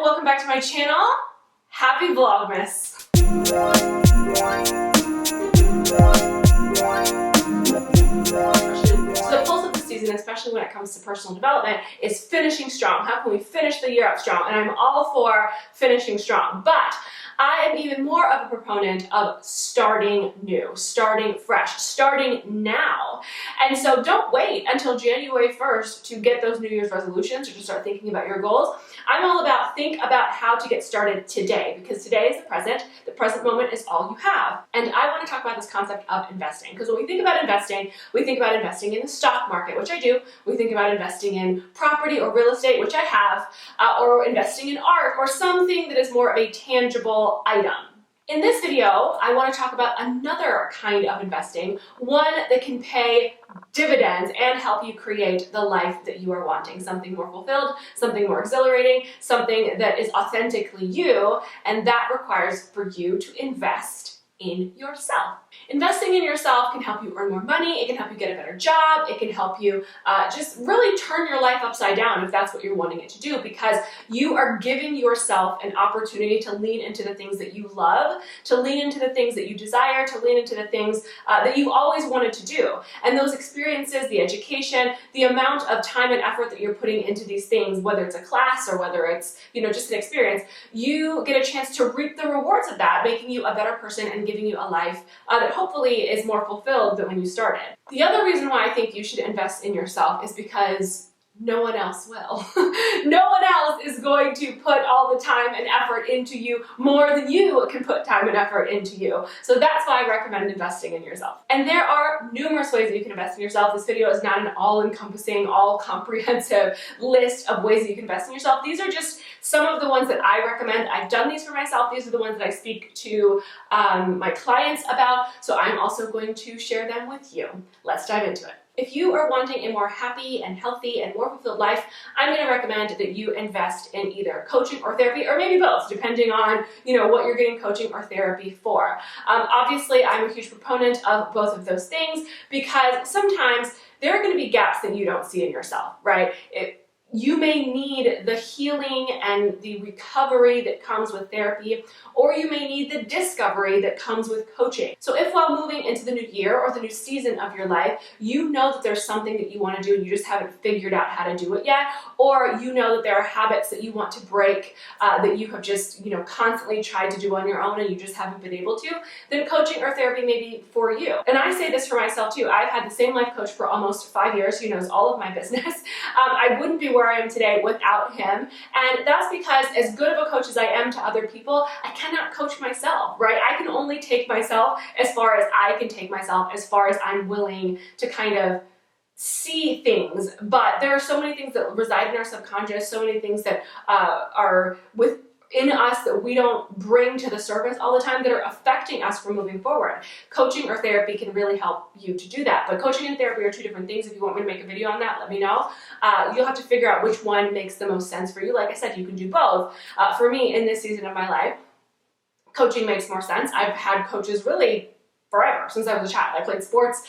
welcome back to my channel. Happy Vlogmas. So the pulse of the season, especially when it comes to personal development, is finishing strong. How can we finish the year out strong? And I'm all for finishing strong, but I am even more of a proponent of starting new, starting fresh, starting now. And so don't wait until January 1st to get those New Year's resolutions or to start thinking about your goals. I'm all about think about how to get started today, because today is the present moment is all you have. And I want to talk about this concept of investing, because when we think about investing, we think about investing in the stock market, which I do. We think about investing in property or real estate, which I have, or investing in art or something that is more of a tangible item. In this video, I want to talk about another kind of investing, one that can pay dividends and help you create the life that you are wanting, something more fulfilled, something more exhilarating, something that is authentically you, and that requires for you to invest in yourself. Investing in yourself can help you earn more money, it can help you get a better job, it can help you just really turn your life upside down if that's what you're wanting it to do, because you are giving yourself an opportunity to lean into the things that you love, to lean into the things that you desire, to lean into the things that you've always wanted to do. And those experiences, the education, the amount of time and effort that you're putting into these things, whether it's a class or whether it's, just an experience, you get a chance to reap the rewards of that, making you a better person and giving you a life that hopefully is more fulfilled than when you started. The other reason why I think you should invest in yourself is because no one else will. No one else is going to put all the time and effort into you more than you can put time and effort into you. So that's why I recommend investing in yourself. And there are numerous ways that you can invest in yourself. This video is not an all-encompassing, all-comprehensive list of ways that you can invest in yourself. These are just some of the ones that I recommend. I've done these for myself. These are the ones that I speak to my clients about. So I'm also going to share them with you. Let's dive into it. If you are wanting a more happy and healthy and more fulfilled life, I'm going to recommend that you invest in either coaching or therapy, or maybe both, depending on what you're getting coaching or therapy for. Obviously, I'm a huge proponent of both of those things because sometimes there are going to be gaps that you don't see in yourself, right? You may need the healing and the recovery that comes with therapy, or you may need the discovery that comes with coaching. So if while moving into the new year or the new season of your life, you know that there's something that you want to do and you just haven't figured out how to do it yet, or you know that there are habits that you want to break that you have just constantly tried to do on your own and you just haven't been able to, then coaching or therapy may be for you. And I say this for myself too. I've had the same life coach for almost 5 years who knows all of my business. I wouldn't be where I am today without him, and that's because as good of a coach as I am to other people, I cannot coach myself, right? I can only take myself as far as I can take myself, as far as I'm willing to kind of see things. But there are so many things that reside in our subconscious, so many things that are within us that we don't bring to the surface all the time that are affecting us from moving forward. Coaching or therapy can really help you to do that. But coaching and therapy are two different things. If you want me to make a video on that, let me know. You'll have to figure out which one makes the most sense for you. Like I said, you can do both. For me, in this season of my life, coaching makes more sense. I've had coaches really forever, since I was a child. I played sports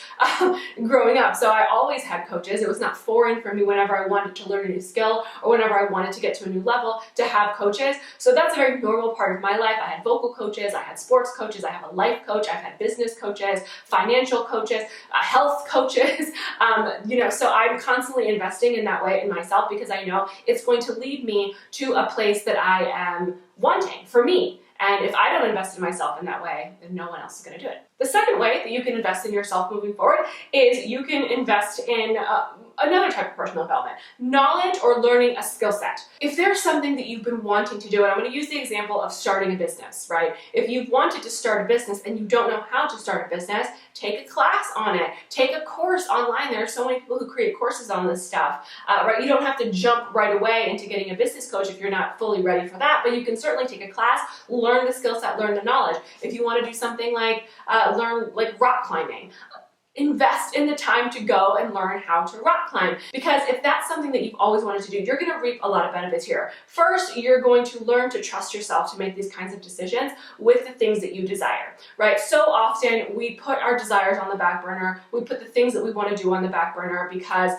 growing up, so I always had coaches. It was not foreign for me whenever I wanted to learn a new skill or whenever I wanted to get to a new level to have coaches. So that's a very normal part of my life. I had vocal coaches, I had sports coaches, I have a life coach, I've had business coaches, financial coaches, health coaches, so I'm constantly investing in that way in myself because I know it's going to lead me to a place that I am wanting for me. And if I don't invest in myself in that way, then no one else is going to do it. The second way that you can invest in yourself moving forward is you can invest in another type of personal development, knowledge or learning a skill set. If there's something that you've been wanting to do, and I'm going to use the example of starting a business, right? If you've wanted to start a business and you don't know how to start a business, take a class on it, take a course online. There are so many people who create courses on this stuff, right? You don't have to jump right away into getting a business coach if you're not fully ready for that, but you can certainly take a class, learn the skill set, learn the knowledge. If you want to do something like learn like rock climbing, invest in the time to go and learn how to rock climb. Because if that's something that you've always wanted to do, you're going to reap a lot of benefits here. First, you're going to learn to trust yourself to make these kinds of decisions with the things that you desire, right? So often we put our desires on the back burner. We put the things that we want to do on the back burner because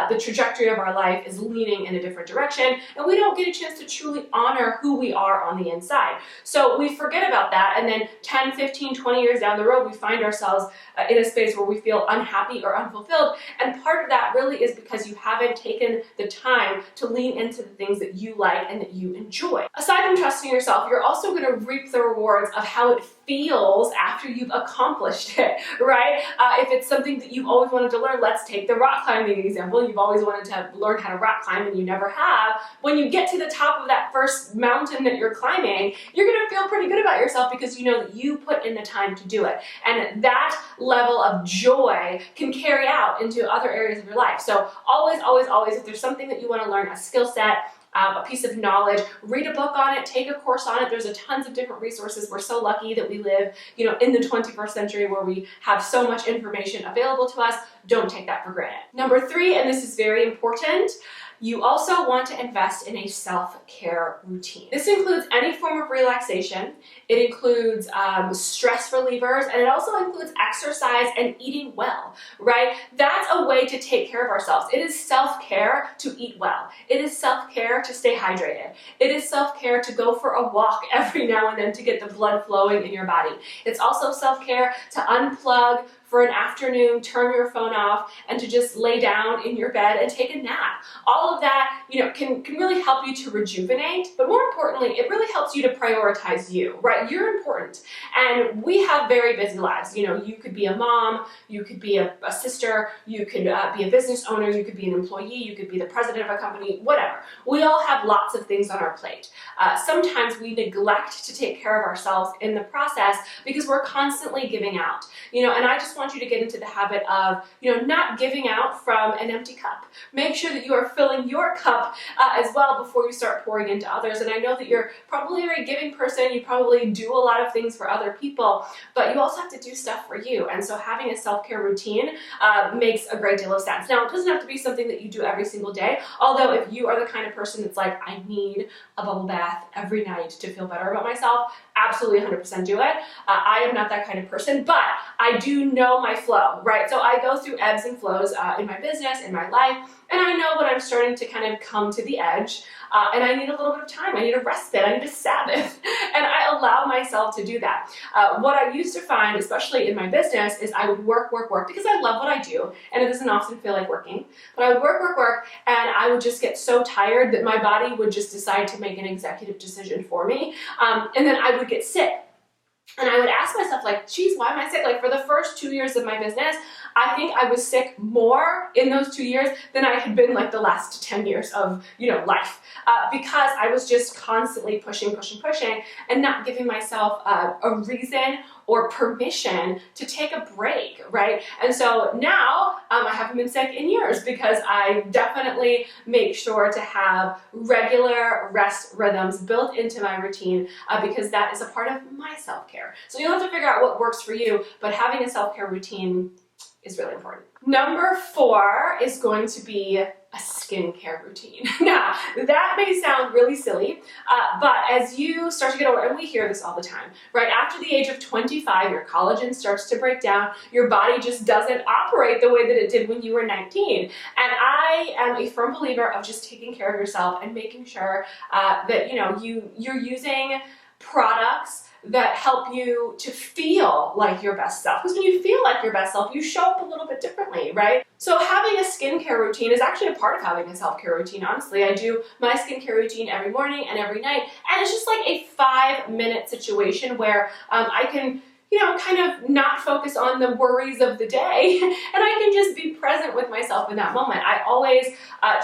the trajectory of our life is leaning in a different direction, and we don't get a chance to truly honor who we are on the inside. So we forget about that, and then 10, 15, 20 years down the road, we find ourselves in a space where we feel unhappy or unfulfilled. And part of that really is because you haven't taken the time to lean into the things that you like and that you enjoy. Aside from trusting yourself, you're also going to reap the rewards of how it feels after you've accomplished it, right? If it's something that you've always wanted to learn, let's take the rock climbing example. You've always wanted to learn how to rock climb and you never have. When you get to the top of that first mountain that you're climbing, you're going to feel pretty good about yourself because you know that you put in the time to do it. And that level of joy can carry out into other areas of your life. So always, always, always, if there's something that you want to learn, a skill set, a piece of knowledge, read a book on it, take a course on it. There's a tons of different resources. We're so lucky that we live, in the 21st century where we have so much information available to us. Don't take that for granted. Number 3, and this is very important, you also want to invest in a self-care routine. This includes any form of relaxation. It includes stress relievers, and it also includes exercise and eating well, right? That's a way to take care of ourselves. It is self-care to eat well. It is self-care to stay hydrated. It is self-care to go for a walk every now and then to get the blood flowing in your body. It's also self-care to unplug for an afternoon, turn your phone off, and to just lay down in your bed and take a nap. All of that, can really help you to rejuvenate, but more importantly, it really helps you to prioritize you, right? You're important, and we have very busy lives. You could be a mom, you could be a sister, you could be a business owner, you could be an employee, you could be the president of a company, whatever. We all have lots of things on our plate. Sometimes we neglect to take care of ourselves in the process because we're constantly giving out, and I just want you to get into the habit of, not giving out from an empty cup. Make sure that you are filling your cup as well before you start pouring into others. And I know that you're probably a very giving person. You probably do a lot of things for other people, but you also have to do stuff for you. And so having a self-care routine makes a great deal of sense. Now, it doesn't have to be something that you do every single day. Although if you are the kind of person that's like, I need a bubble bath every night to feel better about myself, absolutely 100% do it. I am not that kind of person, but I do know my flow, right? So I go through ebbs and flows in my business, in my life, and I know when I'm starting to kind of come to the edge, and I need a little bit of time. I need a respite. I need a Sabbath, and I allow myself to do that. What I used to find, especially in my business, is I would work because I love what I do, and it doesn't often feel like working, but I would work, and I would just get so tired that my body would just decide to make an executive decision for me, and then I would get sick. And I would ask myself, geez, why am I sick? For the first 2 years of my business, I think I was sick more in those 2 years than I had been the last 10 years of, life. Because I was just constantly pushing, and not giving myself a reason or permission to take a break, right? And so now I haven't been sick in years because I definitely make sure to have regular rest rhythms built into my routine because that is a part of my self-care. So you'll have to figure out what works for you, but having a self-care routine is really important. Number 4 is going to be a skincare routine. Now, that may sound really silly, but as you start to get older, and we hear this all the time, right? After the age of 25, your collagen starts to break down. Your body just doesn't operate the way that it did when you were 19. And I am a firm believer of just taking care of yourself and making sure that, you're using products that help you to feel like your best self. Because when you feel like your best self, you show up a little bit differently, right? So having a skincare routine is actually a part of having a self-care routine, honestly. I do my skincare routine every morning and every night, and it's just like a 5-minute situation where I can kind of not focus on the worries of the day, and I can just be present with myself in that moment. I always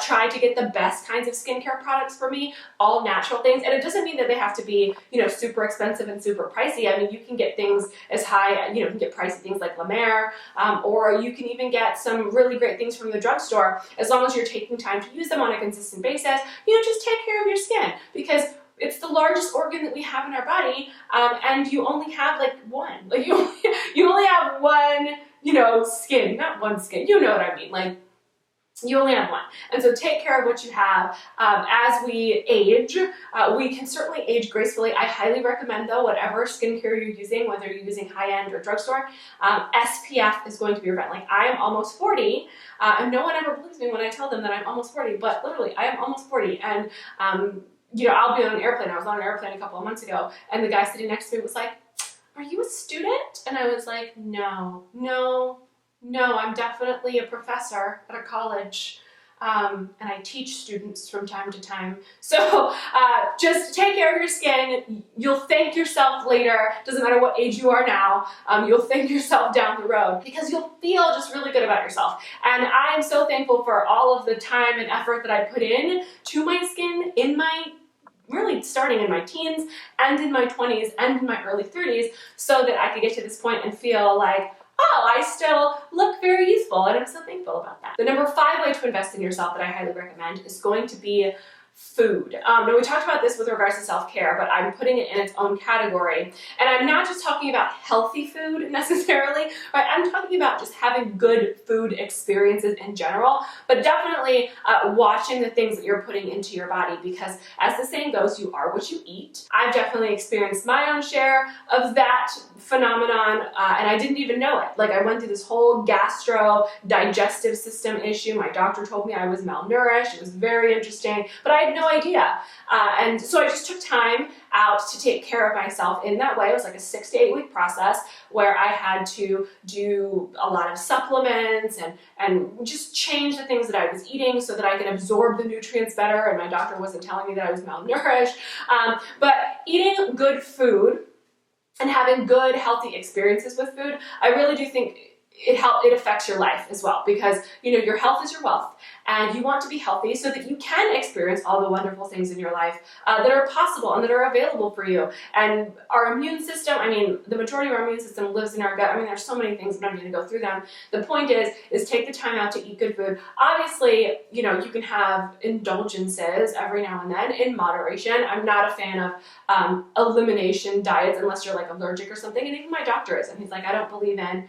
try to get the best kinds of skincare products for me, all natural things, and it doesn't mean that they have to be, super expensive and super pricey. I mean, you can get things as high, you can get pricey things like La Mer, or you can even get some really great things from the drugstore, as long as you're taking time to use them on a consistent basis. Just take care of your skin, because it's the largest organ that we have in our body, and you only have one. You only have one skin, not one skin, you know what I mean, like you only have one. And so take care of what you have. As we age, we can certainly age gracefully. I highly recommend though, whatever skincare you're using, whether you're using high-end or drugstore, SPF is going to be your friend. Like I am almost 40, and no one ever believes me when I tell them that I'm almost 40, but literally I am almost 40. And I'll be on an airplane. I was on an airplane a couple of months ago, and the guy sitting next to me was like, "Are you a student?" And I was like, no, I'm definitely a professor at a college, and I teach students from time to time. So just take care of your skin. You'll thank yourself later. Doesn't matter what age you are now. You'll thank yourself down the road because you'll feel just really good about yourself. And I'm so thankful for all of the time and effort that I put in to my skin really starting in my teens and in my 20s and in my early 30s so that I could get to this point and feel like, oh, I still look very youthful, and I'm so thankful about that. The number 5 way to invest in yourself that I highly recommend is going to be food. Now we talked about this with regards to self-care, but I'm putting it in its own category. And I'm not just talking about healthy food necessarily, right? I'm talking about just having good food experiences in general, but definitely watching the things that you're putting into your body because as the saying goes, you are what you eat. I've definitely experienced my own share of that phenomenon, and I didn't even know it. Like I went through this whole gastro-digestive system issue. My doctor told me I was malnourished. It was very interesting, but I had no idea. And so I just took time out to take care of myself in that way. It was like a 6 to 8 week process where I had to do a lot of supplements and just change the things that I was eating so that I could absorb the nutrients better, and my doctor wasn't telling me that I was malnourished. But eating good food and having good, healthy experiences with food, I really do think it affects your life as well because your health is your wealth and you want to be healthy so that you can experience all the wonderful things in your life that are possible and that are available for you. And our immune system, the majority of our immune system lives in our gut. There's so many things, but I'm going to go through them. The point is take the time out to eat good food. Obviously, you can have indulgences every now and then in moderation. I'm not a fan of elimination diets unless you're like allergic or something, and even my doctor is, and he's like, I don't believe in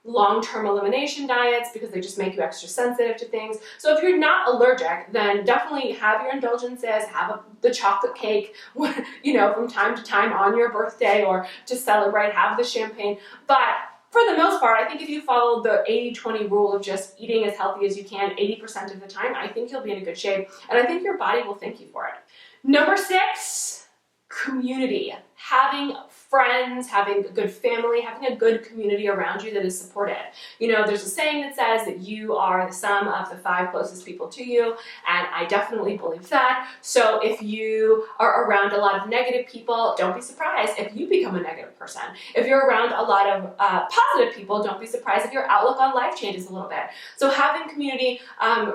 long-term elimination diets because they just make you extra sensitive to things. So if you're not allergic, then definitely have your indulgences, have the chocolate cake, from time to time on your birthday or to celebrate, have the champagne. But for the most part, I think if you follow the 80-20 rule of just eating as healthy as you can 80% of the time, I think you'll be in a good shape. And I think your body will thank you for it. Number 6, community. Having friends, having a good family, having a good community around you that is supportive. There's a saying that says that you are the sum of the 5 closest people to you, and I definitely believe that. So if you are around a lot of negative people, don't be surprised if you become a negative person. If you're around a lot of positive people, don't be surprised if your outlook on life changes a little bit. So having community,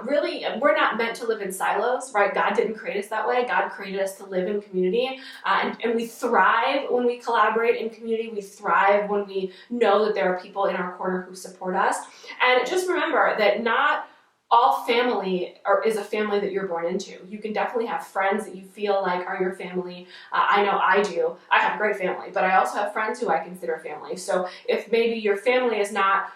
really, we're not meant to live in silos, right? God didn't create us that way. God created us to live in community, and we thrive when we collaborate in community. We thrive when we know that there are people in our corner who support us. And just remember that not all family is a family that you're born into. You can definitely have friends that you feel like are your family. I know I do. I have a great family, but I also have friends who I consider family. So if maybe your family is not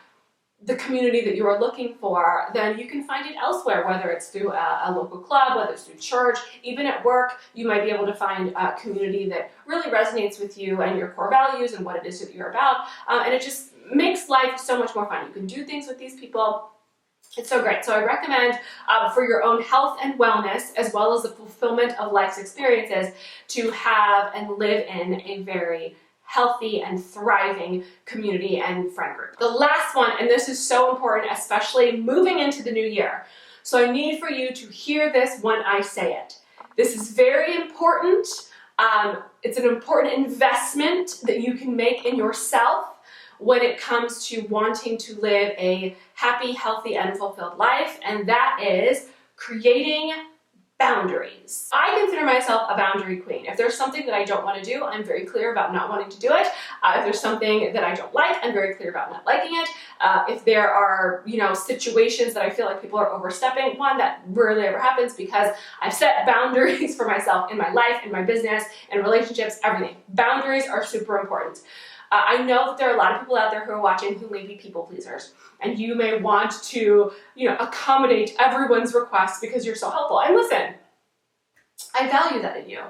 the community that you are looking for, then you can find it elsewhere, whether it's through a local club, whether it's through church, even at work. You might be able to find a community that really resonates with you and your core values and what it is that you're about, and it just makes life so much more fun. You can do things with these people. It's so great. So I recommend for your own health and wellness, as well as the fulfillment of life's experiences, to have and live in a very healthy and thriving community and friend group. The last one, and this is so important, especially moving into the new year. So I need for you to hear this when I say it. This is very important. It's an important investment that you can make in yourself when it comes to wanting to live a happy, healthy, and fulfilled life, and that is creating boundaries. I consider myself a boundary queen. If there's something that I don't want to do, I'm very clear about not wanting to do it. If there's something that I don't like, I'm very clear about not liking it. If there are, situations that I feel like people are overstepping, one, that rarely ever happens because I've set boundaries for myself in my life, in my business, in relationships, everything. Boundaries are super important. I know that there are a lot of people out there who are watching who may be people pleasers, and you may want to, accommodate everyone's requests because you're so helpful. And listen, I value that in you.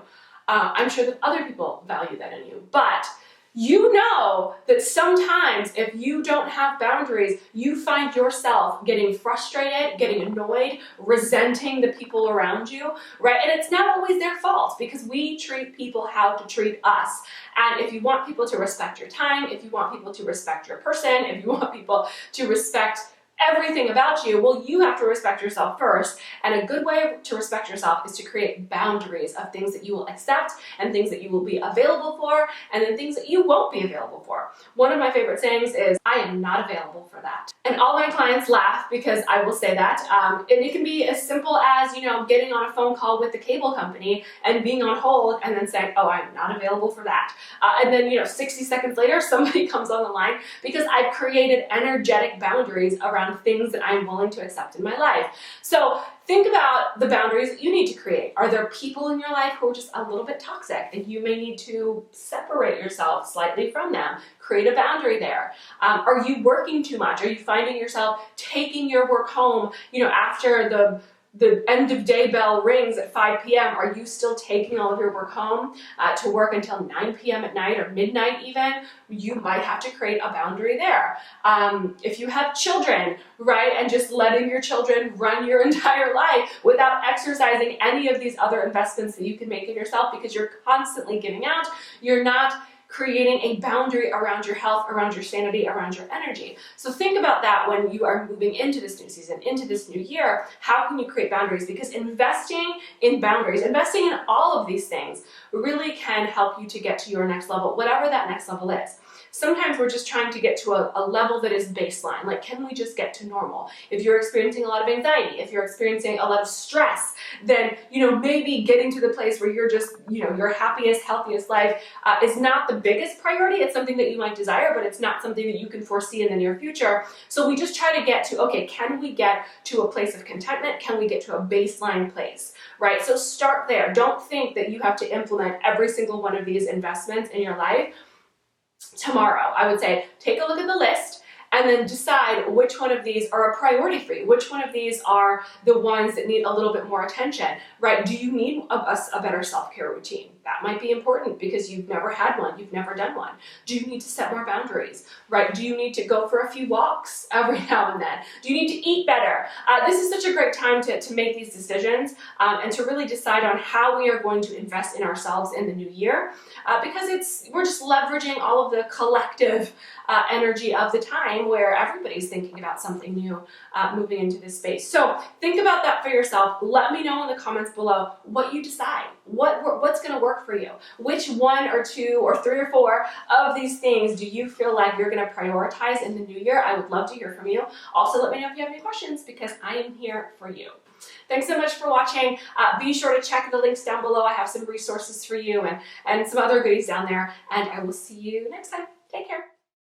I'm sure that other people value that in you, but you know that sometimes if you don't have boundaries, you find yourself getting frustrated, getting annoyed, resenting the people around you, right? And it's not always their fault because we treat people how to treat us. And if you want people to respect your time, if you want people to respect your person, if you want people to respect everything about you, well, you have to respect yourself first. And a good way to respect yourself is to create boundaries of things that you will accept and things that you will be available for, and then things that you won't be available for. One of my favorite sayings is, I am not available for that. And all my clients laugh because I will say that. And it can be as simple as, getting on a phone call with the cable company and being on hold and then saying, oh, I'm not available for that. And then, 60 seconds later, somebody comes on the line because I've created energetic boundaries around things that I'm willing to accept in my life. So think about the boundaries that you need to create. Are there people in your life who are just a little bit toxic and you may need to separate yourself slightly from them? Create a boundary there. Are you working too much? Are you finding yourself taking your work home, after the end of day bell rings at 5 p.m., are you still taking all of your work home to work until 9 p.m. at night or midnight even? You might have to create a boundary there. If you have children, right, and just letting your children run your entire life without exercising any of these other investments that you can make in yourself because you're constantly giving out, you're not creating a boundary around your health, around your sanity, around your energy. So think about that when you are moving into this new season, into this new year. How can you create boundaries? Because investing in boundaries, investing in all of these things really can help you to get to your next level, whatever that next level is. Sometimes we're just trying to get to a level that is baseline. Like, can we just get to normal? If you're experiencing a lot of anxiety, if you're experiencing a lot of stress, then, maybe getting to the place where you're just, your happiest, healthiest life is not the biggest priority. It's something that you might desire, but it's not something that you can foresee in the near future. So we just try to get to, okay, can we get to a place of contentment? Can we get to a baseline place, right? So start there. Don't think that you have to implement every single one of these investments in your life tomorrow. I would say take a look at the list and then decide which one of these are a priority for you. Which one of these are the ones that need a little bit more attention, right? Do you need a better self-care routine? That might be important because you've never had one, you've never done one. Do you need to set more boundaries, right? Do you need to go for a few walks every now and then? Do you need to eat better? This is such a great time to make these decisions and to really decide on how we are going to invest in ourselves in the new year because we're just leveraging all of the collective energy of the time where everybody's thinking about something new moving into this space. So think about that for yourself. Let me know in the comments below what you decide. What's going to work for you? Which one or two or three or four of these things do you feel like you're going to prioritize in the new year? I would love to hear from you. Also, let me know if you have any questions because I am here for you. Thanks so much for watching. Be sure to check the links down below. I have some resources for you and some other goodies down there, and I will see you next time.